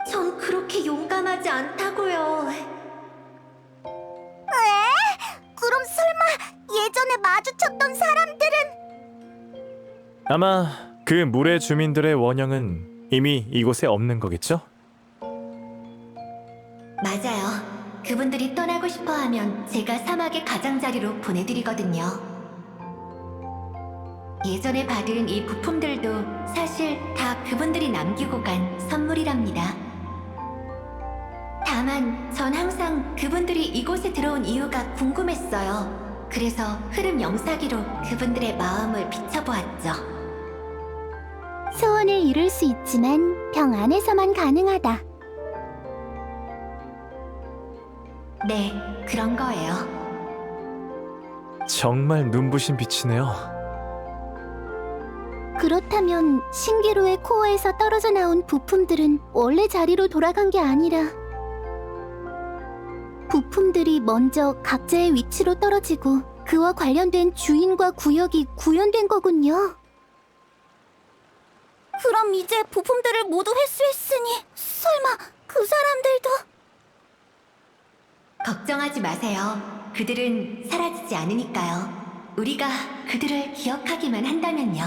전 그렇게 용감하지 않다고요. 그럼 설마 예전에 마주쳤던 사람들은? 아마 그 물의 주민들의 원형은 이미 이곳에 없는 거겠죠? 맞아요. 그분들이 떠나고 싶어하면 제가 사막의 가장자리로 보내드리거든요. 예전에 받은 이 부품들도 사실 다 그분들이 남기고 간 선물이랍니다. 다만 전 항상 그분들이 이곳에 들어온 이유가 궁금했어요. 그래서 흐름 영사기로 그분들의 마음을 비춰보았죠. 소원을 이룰 수 있지만 병 안에서만 가능하다. 네, 그런 거예요. 정말 눈부신 빛이네요. 그렇다면 신기루의 코어에서 떨어져 나온 부품들은 원래 자리로 돌아간 게 아니라 부품들이 먼저 각자의 위치로 떨어지고 그와 관련된 주인과 구역이 구현된 거군요. 그럼 이제 부품들을 모두 회수했으니 설마 그 사람들도... 걱정하지 마세요. 그들은 사라지지 않으니까요. 우리가 그들을 기억하기만 한다면요.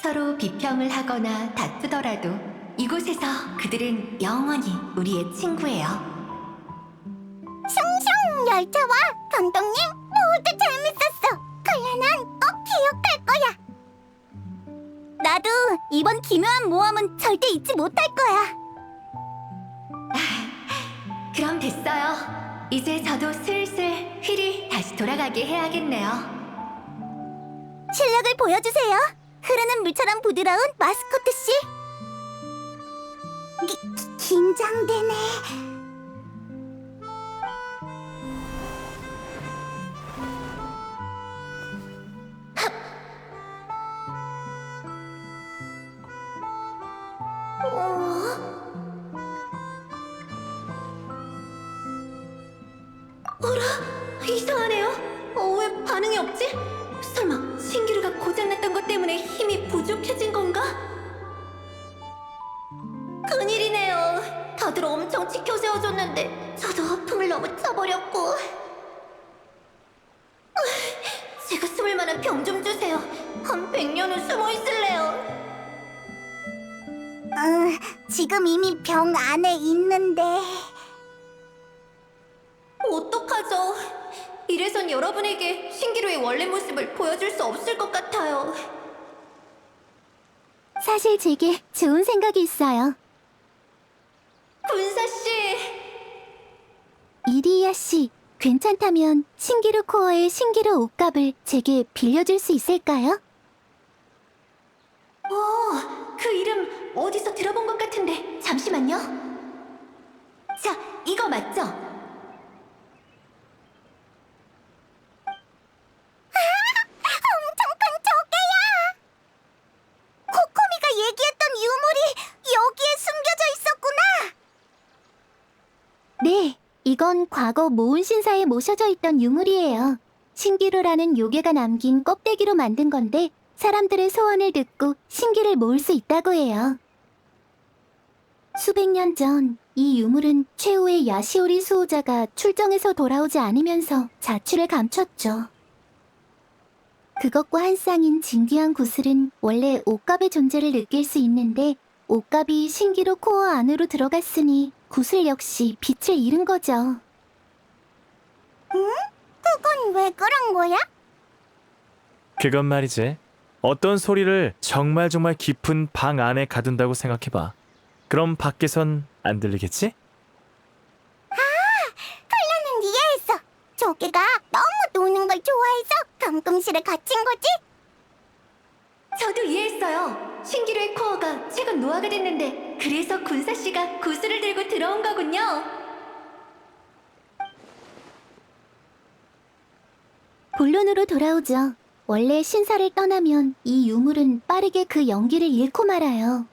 서로 비평을 하거나 다투더라도 이곳에서 그들은 영원히 우리의 친구예요. 샹샹 열차와 감독님 모두 재밌었어. 칼라난 꼭 기억할 거야. 나도 이번 기묘한 모험은 절대 잊지 못할 거야. 그럼 됐어요. 이제 저도 슬슬 휠이 다시 돌아가게 해야겠네요. 실력을 보여주세요. 흐르는 물처럼 부드러운 마스코트 씨. 긴장되네. 이상하네요. 왜 반응이 없지? 설마 신기루가 고장났던 것 때문에 힘이 부족해진 건가? 큰일이네요. 다들 엄청 지켜 세워줬는데 저도 허풍을 너무 쳐버렸고. 제가 숨을 만한 병 좀 주세요. 한 100년은 숨어 있을래요. 지금 이미 병 안에 있는데. 어떡하죠? 이래선 여러분에게 신기루의 원래 모습을 보여줄 수 없을 것 같아요. 사실 제게 좋은 생각이 있어요. 군사씨! 이리야 씨, 괜찮다면 신기루 코어의 신기루 옷값을 제게 빌려줄 수 있을까요? 그 이름 어디서 들어본 것 같은데 잠시만요. 자, 이거 맞죠? 엄청 큰 조개야! 코코미가 얘기했던 유물이 여기에 숨겨져 있었구나! 네, 이건 과거 모은 신사에 모셔져 있던 유물이에요. 신기루라는 요괴가 남긴 껍데기로 만든 건데 사람들의 소원을 듣고 신기를 모을 수 있다고 해요. 수백 년 전 이 유물은 최후의 야시오리 수호자가 출정에서 돌아오지 않으면서 자취를 감췄죠. 그것과 한 쌍인 진귀한 구슬은 원래 옷값의 존재를 느낄 수 있는데 옷값이 신기루 코어 안으로 들어갔으니 구슬 역시 빛을 잃은 거죠. 응? 그건 왜 그런 거야? 그건 말이지. 어떤 소리를 정말 깊은 방 안에 가둔다고 생각해봐. 그럼 밖에선 안 들리겠지? 나는 이해했어. 조개가 너무 노는 걸 좋아해서 감금실에 갇힌 거지? 저도 이해했어요. 신기루의 코어가 최근 노화가 됐는데 그래서 군사씨가 구슬을 들고 들어온 거군요. 본론으로 돌아오죠. 원래 신사를 떠나면 이 유물은 빠르게 그 연기를 잃고 말아요.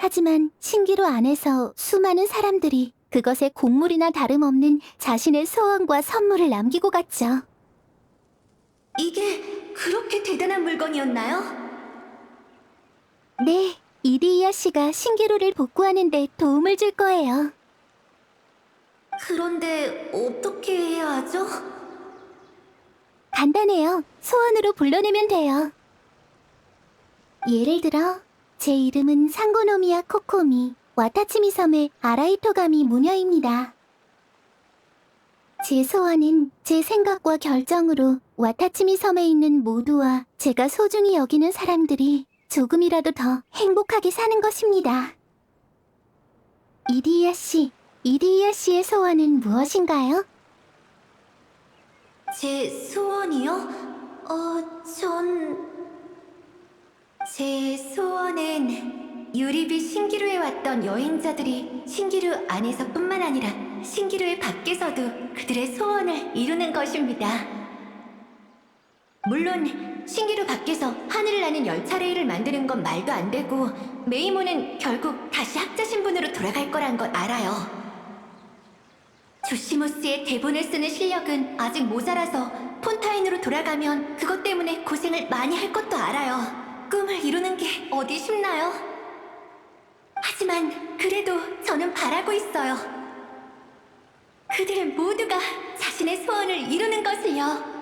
하지만 신기루 안에서 수많은 사람들이 그것에 곡물이나 다름없는 자신의 소원과 선물을 남기고 갔죠. 이게 그렇게 대단한 물건이었나요? 네, 이디이아 씨가 신기루를 복구하는 데 도움을 줄 거예요. 그런데 어떻게 해야 하죠? 간단해요. 소원으로 불러내면 돼요. 예를 들어, 제 이름은 상고노미야 코코미, 와타치미 섬의 아라이토가미 무녀입니다. 제 소원은 제 생각과 결정으로 와타치미 섬에 있는 모두와 제가 소중히 여기는 사람들이 조금이라도 더 행복하게 사는 것입니다. 이디이아 씨의 소원은 무엇인가요? 제 소원이요? 제 소원은 유리비 신기루에 왔던 여행자들이 신기루 안에서뿐만 아니라 신기루의 밖에서도 그들의 소원을 이루는 것입니다. 물론 신기루 밖에서 하늘을 나는 열차 레일을 만드는 건 말도 안 되고 메이모는 결국 다시 학자 신분으로 돌아갈 거란 걸 알아요. 조시모스의 대본을 쓰는 실력은 아직 모자라서 폰타인으로 돌아가면 그것 때문에 고생을 많이 할 것도 알아요. 꿈을 이루는 게 어디 쉽나요? 하지만 그래도 저는 바라고 있어요. 그들 모두가 자신의 소원을 이루는 것을요.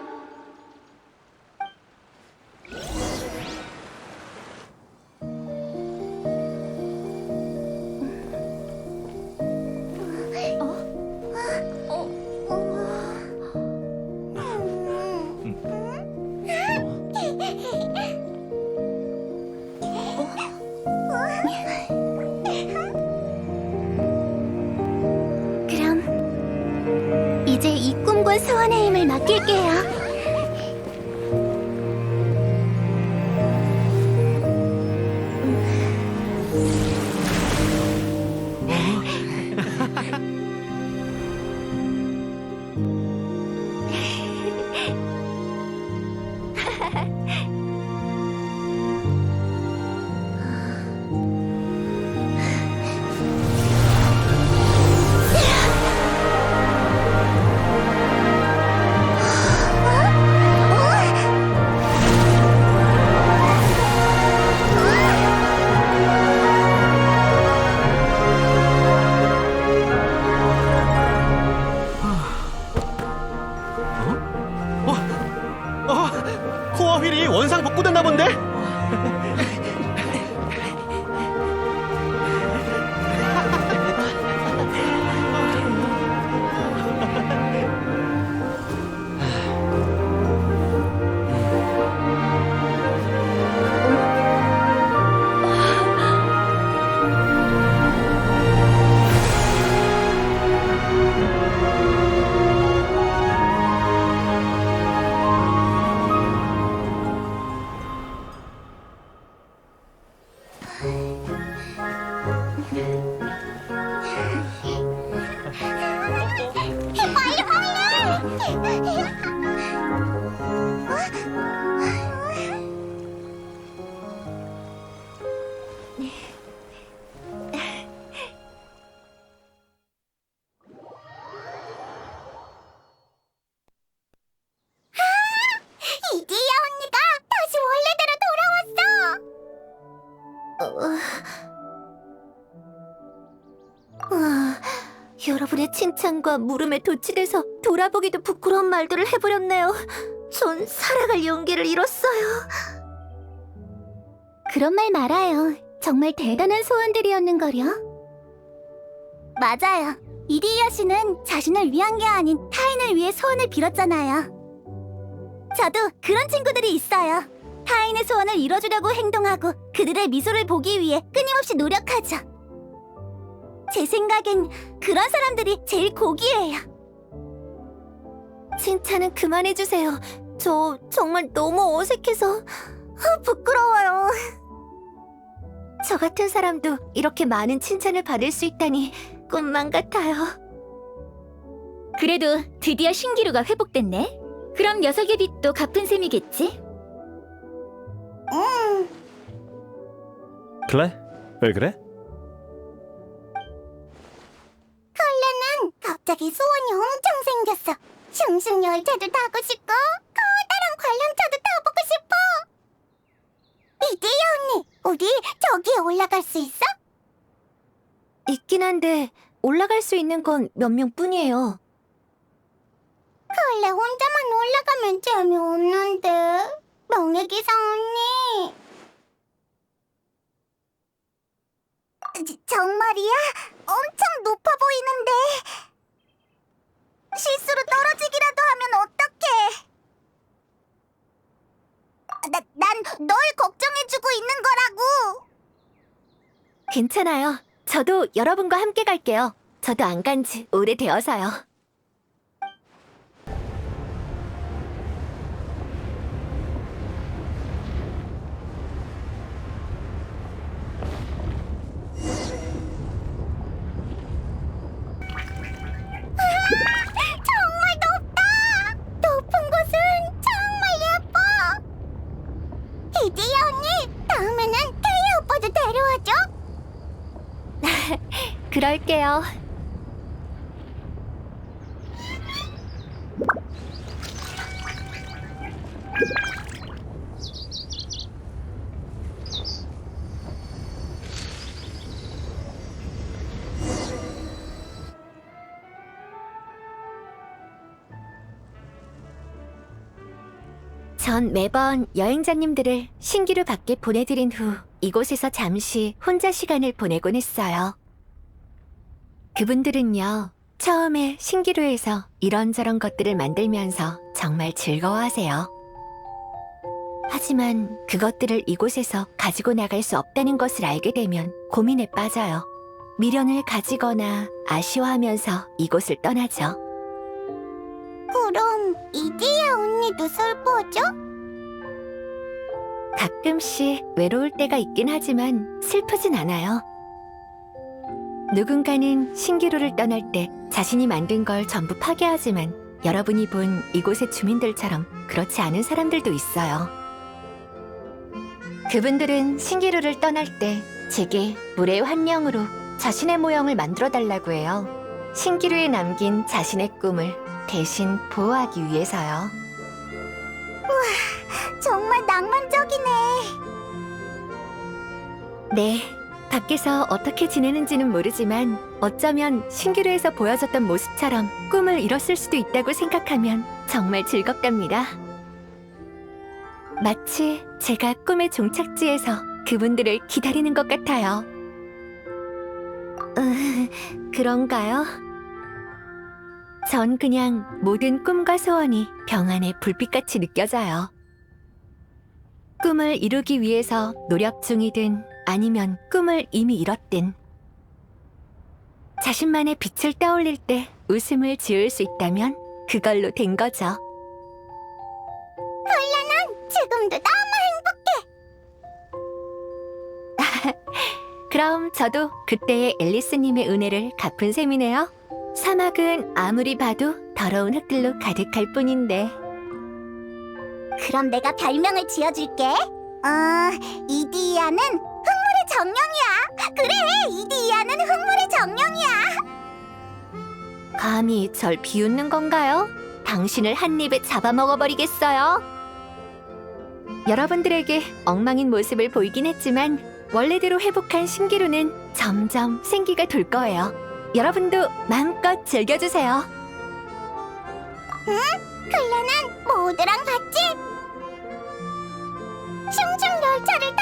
그럼 이제 이 꿈과 소원의 힘을 맡길게요. 코어 휠이 원상 복구됐나 본데? 이디야 언니가 다시 원래대로 돌아왔어. 여러분의 칭찬과 물음에 도취돼서 돌아보기도 부끄러운 말들을 해버렸네요. 전 살아갈 용기를 잃었어요. 그런 말 말아요. 정말 대단한 소원들이었는걸요. 맞아요. 이디야 씨는 자신을 위한 게 아닌 타인을 위해 소원을 빌었잖아요. 저도 그런 친구들이 있어요. 타인의 소원을 이뤄주려고 행동하고 그들의 미소를 보기 위해 끊임없이 노력하죠. 제 생각엔 그런 사람들이 제일 고귀해요. 칭찬은 그만해주세요. 저 정말 너무 어색해서 부끄러워요. 저 같은 사람도 이렇게 많은 칭찬을 받을 수 있다니 꿈만 같아요. 그래도 드디어 신기루가 회복됐네. 그럼 녀석의 빚도 갚은 셈이겠지? 클레? 왜 그래? 클레 갑자기 소원이 엄청 생겼어. 슝슝 열차도 타고 싶고 커다란 관람차도 타보고 싶어. 이디야 언니, 우리 저기에 올라갈 수 있어? 있긴 한데 올라갈 수 있는 건 몇 명뿐이에요. 원래 혼자만 올라가면 재미없는데. 명예기사 언니. 정말이야? 엄청 높아 보이는데. 실수로 떨어지기라도 하면 어떡해? 난 널 걱정해주고 있는 거라고. 괜찮아요. 저도 여러분과 함께 갈게요. 저도 안 간 지 오래되어서요. 정말 높다. 높은 곳은 정말 예뻐. 이디야 언니, 다음에는 태희 오빠도 데려와줘. 그럴게요. 전 매번 여행자님들을 신기루 밖에 보내드린 후 이곳에서 잠시 혼자 시간을 보내곤 했어요. 그분들은요, 처음에 신기루에서 이런저런 것들을 만들면서 정말 즐거워하세요. 하지만 그것들을 이곳에서 가지고 나갈 수 없다는 것을 알게 되면 고민에 빠져요. 미련을 가지거나 아쉬워하면서 이곳을 떠나죠. 그럼 이디야 언니도 슬퍼져? 가끔씩 외로울 때가 있긴 하지만 슬프진 않아요. 누군가는 신기루를 떠날 때 자신이 만든 걸 전부 파괴하지만 여러분이 본 이곳의 주민들처럼 그렇지 않은 사람들도 있어요. 그분들은 신기루를 떠날 때 제게 물의 환영으로 자신의 모형을 만들어 달라고 해요. 신기루에 남긴 자신의 꿈을 대신 보호하기 위해서요. 정말 낭만적이네. 네, 밖에서 어떻게 지내는지는 모르지만 어쩌면 신기루에서 보여줬던 모습처럼 꿈을 이뤘을 수도 있다고 생각하면 정말 즐겁답니다. 마치 제가 꿈의 종착지에서 그분들을 기다리는 것 같아요. 그런가요? 전 그냥 모든 꿈과 소원이 병 안에 불빛같이 느껴져요. 꿈을 이루기 위해서 노력 중이든 아니면 꿈을 이미 이뤘든 자신만의 빛을 떠올릴 때 웃음을 지을 수 있다면 그걸로 된 거죠. 지금도 너무 행복해. 그럼 저도 그때의 앨리스님의 은혜를 갚은 셈이네요. 사막은 아무리 봐도 더러운 흙들로 가득할 뿐인데. 그럼 내가 별명을 지어줄게. 이디야는 흙물의 정령이야. 그래, 이디야는 흙물의 정령이야. 감히 절 비웃는 건가요? 당신을 한 입에 잡아먹어버리겠어요. 여러분들에게 엉망인 모습을 보이긴 했지만 원래대로 회복한 신기루는 점점 생기가 돌 거예요. 여러분도 마음껏 즐겨주세요. 클레는 모두랑 같이 슝슝 열차를